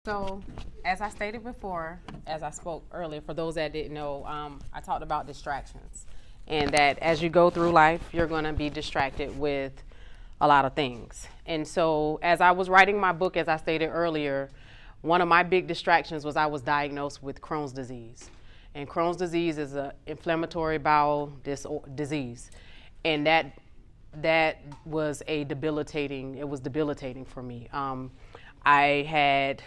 So, as I stated before, as I spoke earlier, for those that didn't know, I talked about distractions. And that as you go through life, you're going to be distracted with a lot of things. And so, as I was writing my book, as I stated earlier, one of my big distractions was I was diagnosed with Crohn's disease. And Crohn's disease is an inflammatory bowel disease. And that was it was debilitating for me. I had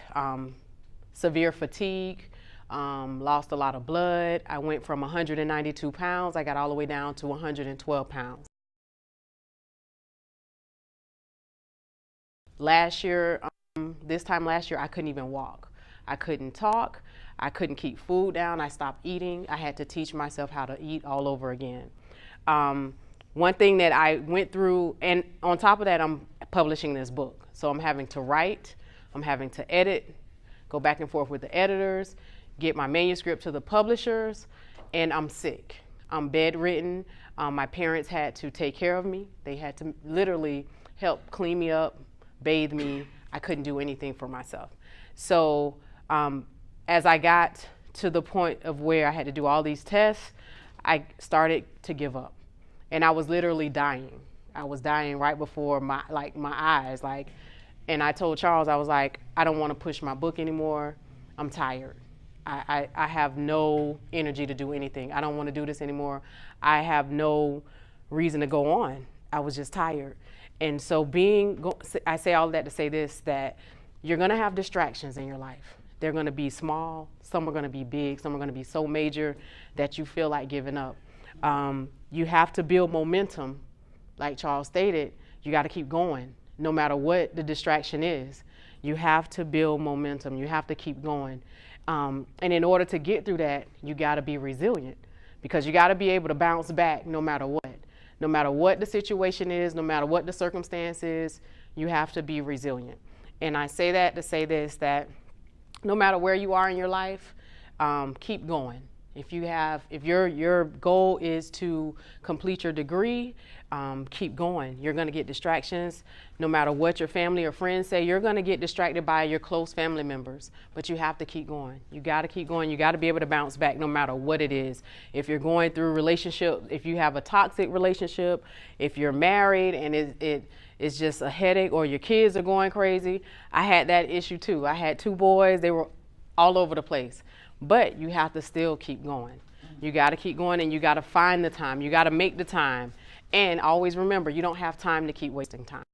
severe fatigue, lost a lot of blood. I went from 192 pounds, I got all the way down to 112 pounds. Last year, this time last year, I couldn't even walk. I couldn't talk. I couldn't keep food down. I stopped eating. I had to teach myself how to eat all over again. One thing that I went through, and on top of that, I'm publishing this book. So I'm having to write, I'm having to edit, go back and forth with the editors, get my manuscript to the publishers, and I'm sick. I'm bedridden. My parents had to take care of me. They had to literally help clean me up, bathe me. I couldn't do anything for myself. So as I got to the point of where I had to do all these tests, I started to give up. And I was literally dying. I was dying right before my eyes. And I told Charles, I was like, I don't want to push my book anymore. I'm tired. I have no energy to do anything. I don't want to do this anymore. I have no reason to go on. I was just tired. And so I say all of that to say this, that you're going to have distractions in your life. They're going to be small. Some are going to be big. Some are going to be so major that you feel like giving up. You have to build momentum. Like Charles stated, you got to keep going no matter what the distraction is. You have to build momentum. You have to keep going. And in order to get through that, you got to be resilient, because you got to be able to bounce back no matter what. No matter what the situation is, no matter what the circumstance is, you have to be resilient. And I say that to say this, that no matter where you are in your life, keep going. If your goal is to complete your degree, keep going. You're going to get distractions. No matter what your family or friends say, you're going to get distracted by your close family members. But you have to keep going. You got to keep going. You got to be able to bounce back no matter what it is. If you're going through a relationship, if you have a toxic relationship, if you're married and it's just a headache, or your kids are going crazy. I had that issue too. I had 2 boys. They were all over the place. But you have to still keep going. You got to keep going, and you got to find the time. You got to make the time. And always remember, you don't have time to keep wasting time.